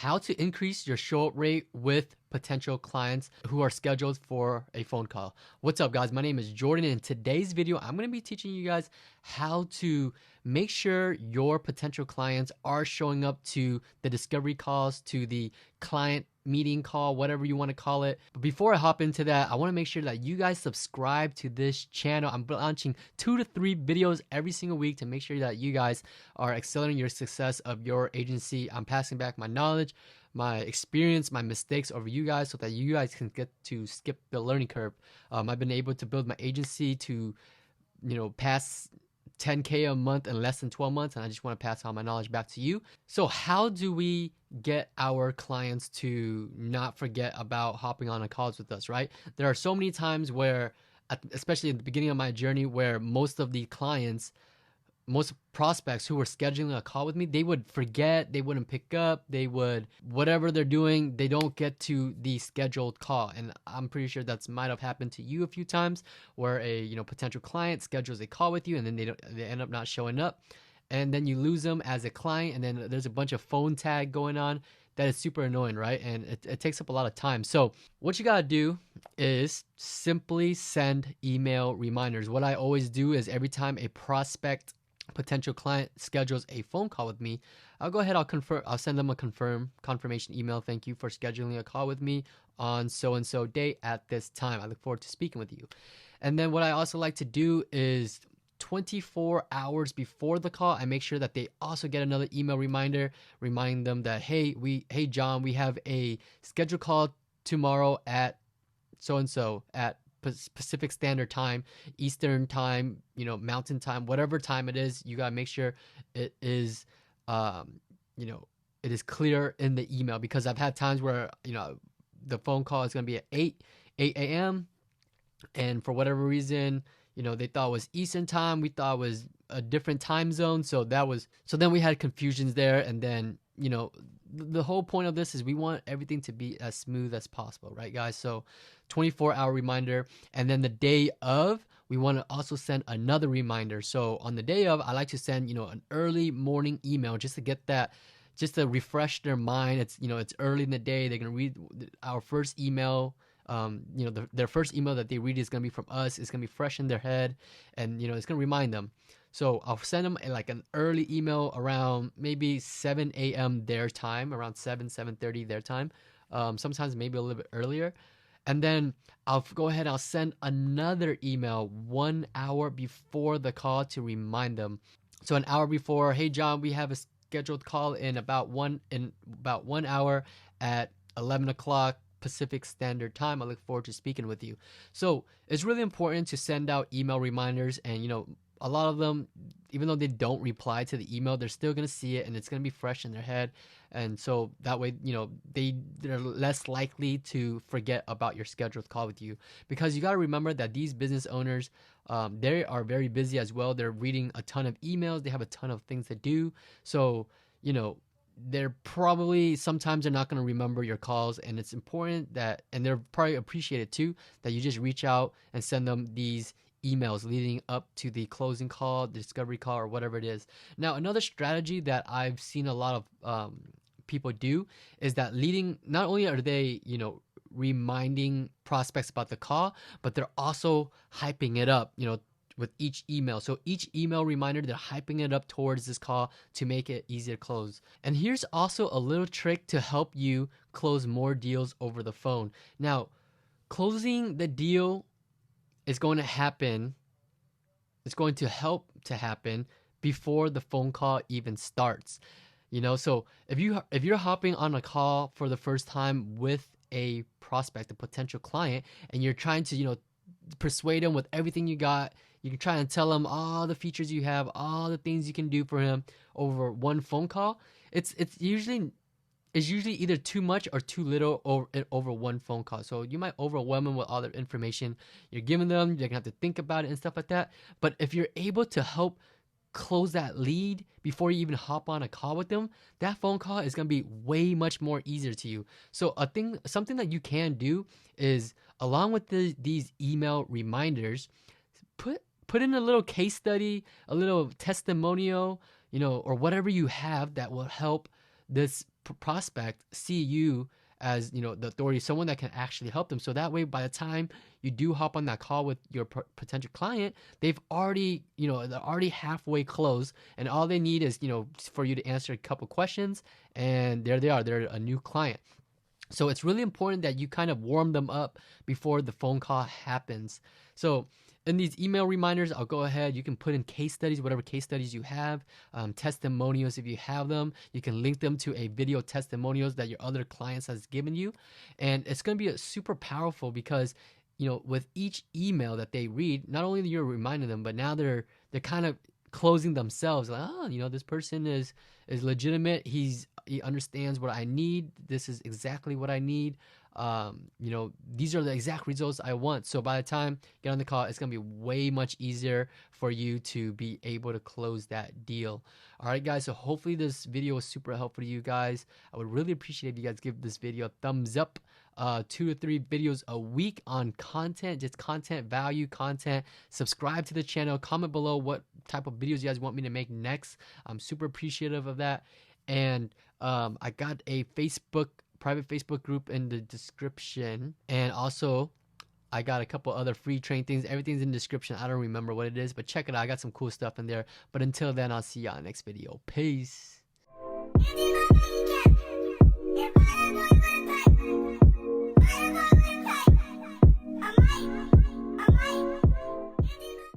how to increase your show up rate with potential clients who are scheduled for a phone call. What's up, guys? My name is Jordan. In today's video, I'm going to be teaching you guys how to make sure your potential clients are showing up to the discovery calls, to the client meeting call, whatever you want to call it. But before I hop into that, I want to make sure that you guys subscribe to this channel. I'm launching 2 to 3 videos every single week to make sure that you guys are accelerating your success of your agency. I'm passing back my knowledge, my experience, my mistakes over you guys so that you guys can get to skip the learning curve. I've been able to build my agency to, pass 10K a month in less than 12 months, and I just want to pass all my knowledge back to you. So how do we get our clients to not forget about hopping on a calls with us, right? There are so many times where, especially at the beginning of my journey, where most prospects who were scheduling a call with me, they would forget, they wouldn't pick up, they would, whatever they're doing, they don't get to the scheduled call. And I'm pretty sure that's might have happened to you a few times where a potential client schedules a call with you and then they end up not showing up. And then you lose them as a client, and then there's a bunch of phone tag going on. That is super annoying, right? And it takes up a lot of time. So what you gotta do is simply send email reminders. What I always do is every time a potential client schedules a phone call with me, I'll go ahead, I'll send them a confirmation email. Thank you for scheduling a call with me on so-and-so date at this time. I look forward to speaking with you. And then what I also like to do is 24 hours before the call, I make sure that they also get another email reminder, remind them that, hey John, we have a scheduled call tomorrow at so-and-so at Pacific Standard Time, Eastern Time, Mountain Time, whatever time it is. You gotta make sure it is, it is clear in the email, because I've had times where the phone call is gonna be at 8 a.m. and for whatever reason, they thought it was Eastern Time, we thought it was a different time zone, so then we had confusions there, and then the whole point of this is we want everything to be as smooth as possible, right, guys? So 24-hour reminder, and then the day of, we want to also send another reminder. So on the day of, I like to send an early morning email just to get that, just to refresh their mind. It's it's early in the day, they're gonna read our first email. Their first email that they read is gonna be from us. It's gonna be fresh in their head, and it's gonna remind them. So I'll send them like an early email around maybe 7 a.m. their time, around 7:30 their time. Sometimes maybe a little bit earlier. And then I'll go ahead, I'll send another email 1 hour before the call to remind them. So an hour before, hey John, we have a scheduled call in about 1 hour at 11 o'clock Pacific Standard Time. I look forward to speaking with you. So it's really important to send out email reminders, and a lot of them, even though they don't reply to the email, they're still going to see it, and it's going to be fresh in their head. And so that way, they're less likely to forget about your scheduled call with you, because you got to remember that these business owners, they are very busy as well. They're reading a ton of emails. They have a ton of things to do. So, they're probably, sometimes they're not going to remember your calls, and it's important that, and they're probably appreciated too, that you just reach out and send them these emails leading up to the closing call, the discovery call, or whatever it is. Now, another strategy that I've seen a lot of people do is that not only are they, reminding prospects about the call, but they're also hyping it up, with each email. So each email reminder, they're hyping it up towards this call to make it easier to close. And here's also a little trick to help you close more deals over the phone. Now, closing the deal is going to happen, it's going to help to happen before the phone call even starts. So if you're hopping on a call for the first time with a prospect, a potential client, and you're trying to, persuade them with everything you got, you can try and tell them all the features you have, all the things you can do for him over one phone call. It's usually either too much or too little over one phone call. So you might overwhelm them with all the information you're giving them. They're gonna have to think about it and stuff like that. But if you're able to help close that lead before you even hop on a call with them, that phone call is gonna be way much more easier to you. So something that you can do is, along with these email reminders, put in a little case study, a little testimonial, or whatever you have that will help this prospect see you as, you know, the authority, someone that can actually help them. So that way, by the time you do hop on that call with your potential client, they've already, you know, they're already halfway closed, and all they need is, you know, for you to answer a couple questions, and there they are. They're a new client. So it's really important that you kind of warm them up before the phone call happens. So in these email reminders, I'll go ahead. You can put in case studies, whatever case studies you have, testimonials if you have them. You can link them to a video testimonials that your other clients has given you, and it's going to be super powerful because, you know, with each email that they read, not only you're reminding them, but now they're kind of closing themselves. Like, oh, you know, this person is legitimate. He understands what I need. This is exactly what I need. You know, these are the exact results I want. So by the time you get on the call, it's gonna be way much easier for you to be able to close that deal. All right, guys. So hopefully this video was super helpful to you guys. I would really appreciate if you guys give this video a thumbs up. 2 to 3 videos a week on content, just content value content. Subscribe to the channel. Comment below what type of videos you guys want me to make next. I'm super appreciative of that. And I got a private Facebook group in the description, and also I got a couple other free training things. Everything's in the description. I don't remember what it is, but check it out. I got some cool stuff in there. But until then, I'll see you on the next video. Peace.